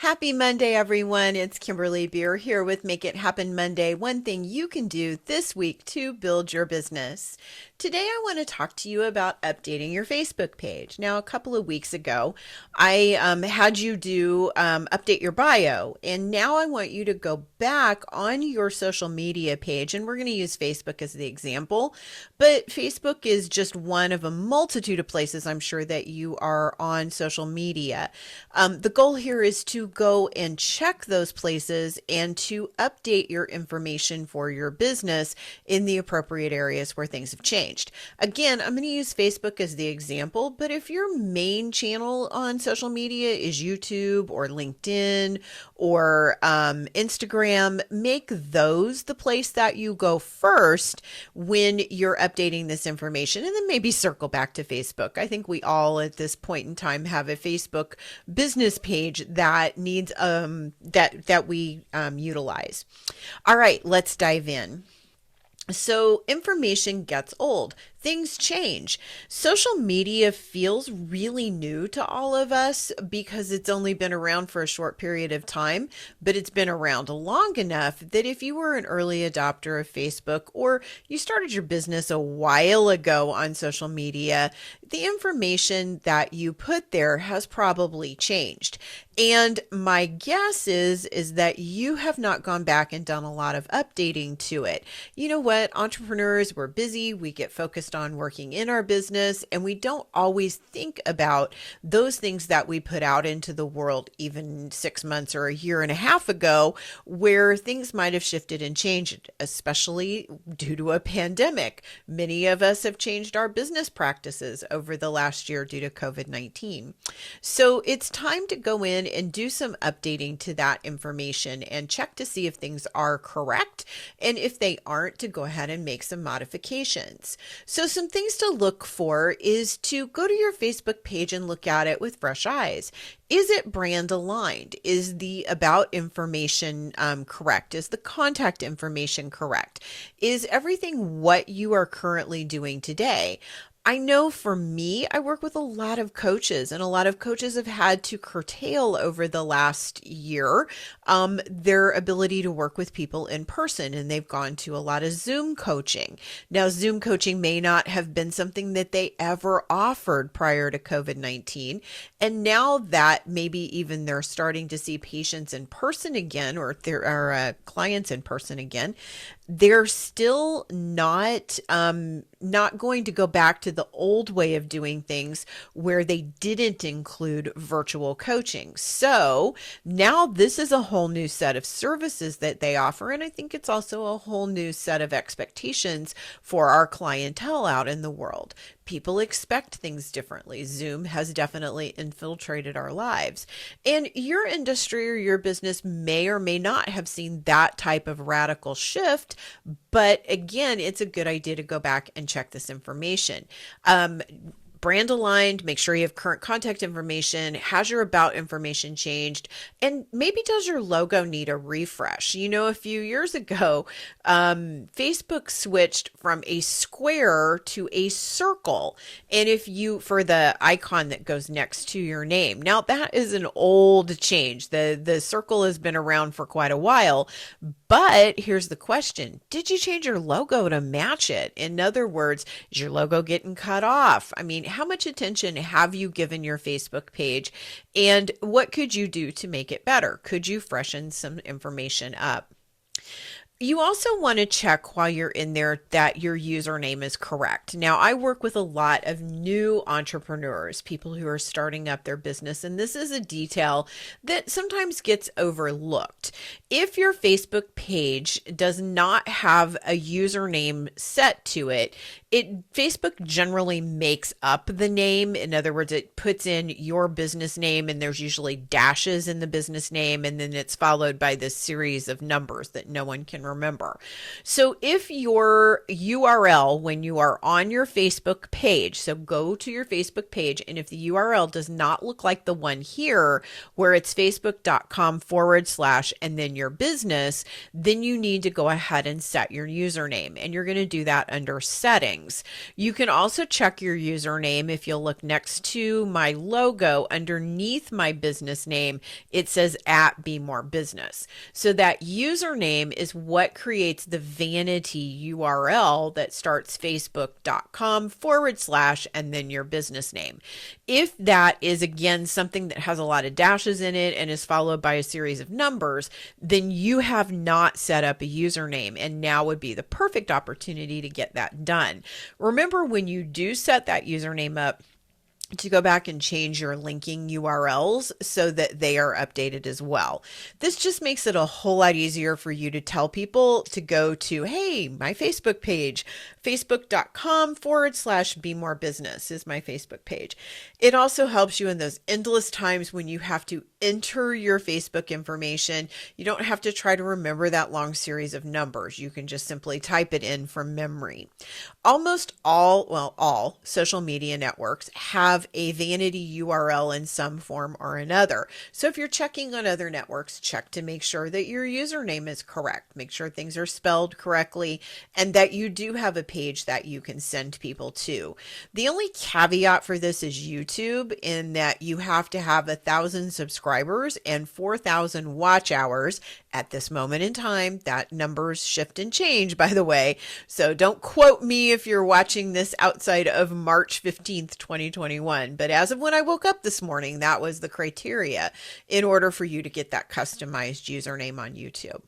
Happy Monday, everyone. It's Kimberly Beer here with Make It Happen Monday. One thing you can do this week to build your business. Today, I want to talk to you about updating your Facebook page. Now, a couple of weeks ago, I had you do update your bio, and now I want you to go back on your social media page, and we're going to use Facebook as the example, but Facebook is just one of a multitude of places I'm sure that you are on social media. The goal here is to go and check those places and to update your information for your business in the appropriate areas where things have changed. Again, I'm going to use Facebook as the example, but if your main channel on social media is YouTube or LinkedIn or Instagram, make those the place that you go first when you're updating this information, and then maybe circle back to Facebook. I think we all at this point in time have a Facebook business page that needs that we utilize. All right, let's dive in. So information gets old. Things change. Social media feels really new to all of us because it's only been around for a short period of time, but it's been around long enough that if you were an early adopter of Facebook or you started your business a while ago on social media, the information that you put there has probably changed. And my guess is that you have not gone back and done a lot of updating to it. You know what? Entrepreneurs, we're busy. We get focused on working in our business, and we don't always think about those things that we put out into the world even 6 months or a year and a half ago, where things might have shifted and changed, especially due to a pandemic. Many of us have changed our business practices over the last year due to COVID-19. So it's time to go in and do some updating to that information and check to see if things are correct. And if they aren't, to go ahead and make some modifications. So some things to look for is to go to your Facebook page and look at it with fresh eyes. Is it brand aligned? Is the about information correct? Is the contact information correct? Is everything what you are currently doing today? I know for me, I work with a lot of coaches, and a lot of coaches have had to curtail over the last year their ability to work with people in person, and they've gone to a lot of Zoom coaching. Now, Zoom coaching may not have been something that they ever offered prior to COVID-19, and now that maybe even they're starting to see patients in person again, or there are clients in person again, they're still not going to go back to the old way of doing things where they didn't include virtual coaching. So now this is a whole new set of services that they offer. And I think it's also a whole new set of expectations for our clientele out in the world. People expect things differently. Zoom has definitely infiltrated our lives. And your industry or your business may or may not have seen that type of radical shift. But again, it's a good idea to go back and check this information. Brand aligned, make sure you have current contact information. Has your about information changed? And maybe does your logo need a refresh? You know, a few years ago, Facebook switched from a square to a circle. And if you, for the icon that goes next to your name, now that is an old change. The circle has been around for quite a while, but here's the question. Did you change your logo to match it? In other words, is your logo getting cut off? I mean, how much attention have you given your Facebook page, and what could you do to make it better? Could you freshen some information up? You also want to check while you're in there that your username is correct. Now, I work with a lot of new entrepreneurs, people who are starting up their business, and this is a detail that sometimes gets overlooked. If your Facebook page does not have a username set to it, Facebook generally makes up the name. In other words, it puts in your business name, and there's usually dashes in the business name, and then it's followed by this series of numbers that no one can remember. So if your URL, when you are on your Facebook page, so go to your Facebook page, and if the URL does not look like the one here, where it's facebook.com/ and then your business, then you need to go ahead and set your username, and you're going to do that under settings. things. You can also check your username. If you'll look next to my logo underneath my business name, it says at Be More Business. So that username is what creates the vanity URL that starts facebook.com/ and then your business name. If that is again something that has a lot of dashes in it and is followed by a series of numbers, then you have not set up a username, and now would be the perfect opportunity to get that done. Remember, when you do set that username up, to go back and change your linking URLs so that they are updated as well. This just makes it a whole lot easier for you to tell people to go to, hey, my Facebook page, facebook.com/Be More Business is my Facebook page. It also helps you in those endless times when you have to enter your Facebook information. You don't have to try to remember that long series of numbers. You can just simply type it in from memory. Almost all social media networks have a vanity URL in some form or another. So if you're checking on other networks, check to make sure that your username is correct. Make sure things are spelled correctly and that you do have a page that you can send people to. The only caveat for this is YouTube, in that you have to have 1,000 subscribers and 4,000 watch hours at this moment in time. That numbers shift and change, by the way. So don't quote me if you're watching this outside of March 15th, 2021. But as of when I woke up this morning, that was the criteria in order for you to get that customized username on YouTube.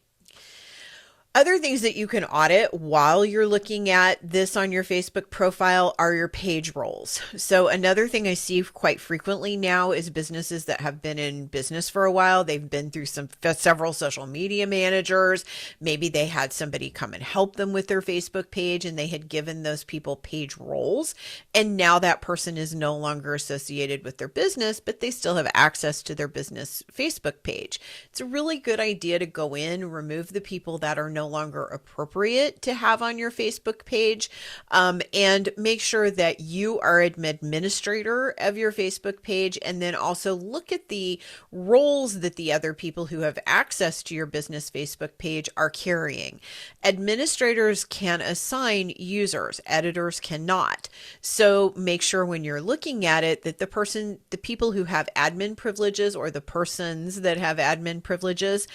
Other things that you can audit while you're looking at this on your Facebook profile are your page roles. So another thing I see quite frequently now is businesses that have been in business for a while. They've been through several social media managers. Maybe they had somebody come and help them with their Facebook page, and they had given those people page roles. And now that person is no longer associated with their business, but they still have access to their business Facebook page. It's a really good idea to go in, remove the people that are no longer appropriate to have on your Facebook page, and make sure that you are an administrator of your Facebook page, and then also look at the roles that the other people who have access to your business Facebook page are carrying. Administrators can assign users, editors cannot. So make sure when you're looking at it that the people who have admin privileges, or the persons that have admin privileges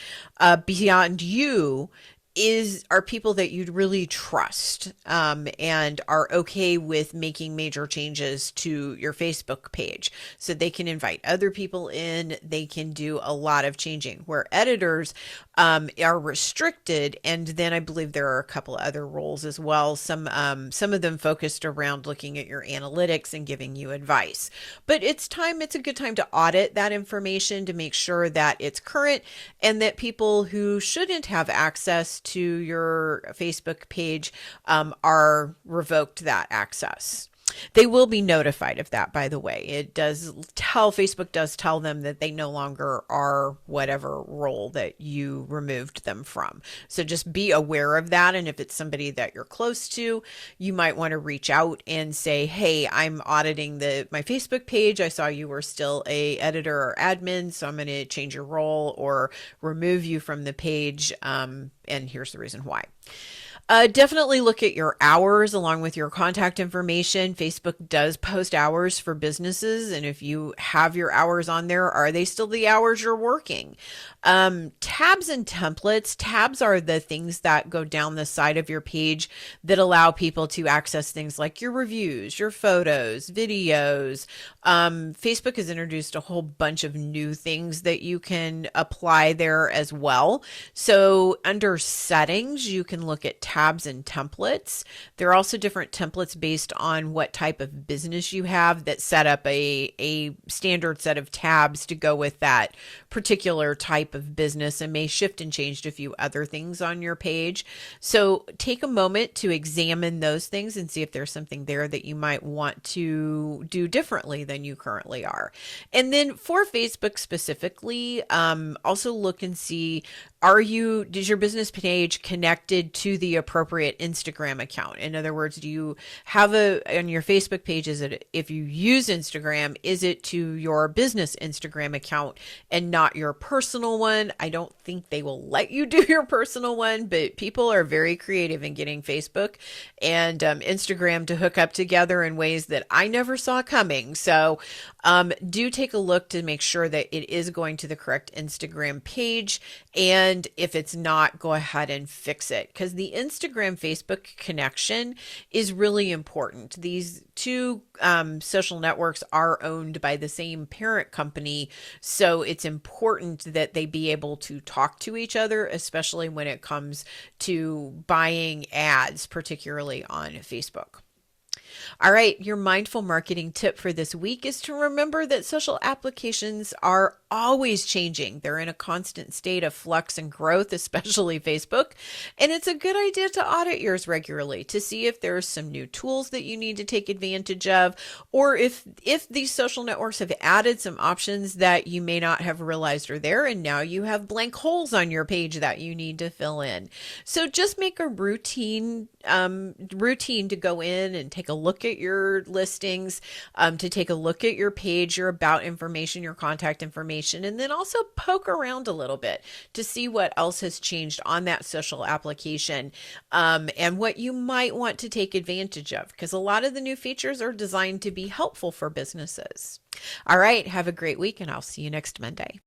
beyond you, are people that you'd really trust, and are okay with making major changes to your Facebook page. So they can invite other people in, they can do a lot of changing, where editors are restricted. And then I believe there are a couple other roles as well. Some of them focused around looking at your analytics and giving you advice. But it's a good time to audit that information to make sure that it's current, and that people who shouldn't have access to your Facebook page are revoked that access. They will be notified of that, by the way. Facebook does tell them that they no longer are whatever role that you removed them from. So just be aware of that. And if it's somebody that you're close to, you might want to reach out and say, hey, I'm auditing my Facebook page. I saw you were still a editor or admin, so I'm going to change your role or remove you from the page. And here's the reason why. Definitely look at your hours along with your contact information. Facebook does post hours for businesses, and if you have your hours on there, are they still the hours you're working? Tabs and templates. Tabs are the things that go down the side of your page that allow people to access things like your reviews, your photos, videos. Facebook has introduced a whole bunch of new things that you can apply there as well. So under settings, you can look at tabs and templates. There are also different templates based on what type of business you have that set up a standard set of tabs to go with that particular type of business, and may shift and change a few other things on your page. So take a moment to examine those things and see if there's something there that you might want to do differently than you currently are. And then for Facebook specifically, also look and see, is your business page connected to the appropriate Instagram account? In other words, do you have on your Facebook page, is it, if you use Instagram, is it to your business Instagram account and not your personal one? I don't think they will let you do your personal one, but people are very creative in getting Facebook and Instagram to hook up together in ways that I never saw coming. So do take a look to make sure that it is going to the correct Instagram page. And if it's not, go ahead and fix it, because the Instagram Facebook connection is really important. These two social networks are owned by the same parent company, so it's important that they be able to talk to each other, especially when it comes to buying ads, particularly on Facebook. All right, your mindful marketing tip for this week is to remember that social applications are always changing. They're in a constant state of flux and growth, especially Facebook. And it's a good idea to audit yours regularly to see if there are some new tools that you need to take advantage of, or if these social networks have added some options that you may not have realized are there, and now you have blank holes on your page that you need to fill in. So just make a routine to go in and take a look at your listings, to take a look at your page, your about information, your contact information, and then also poke around a little bit to see what else has changed on that social application, and what you might want to take advantage of, because a lot of the new features are designed to be helpful for businesses. All right, have a great week, and I'll see you next Monday.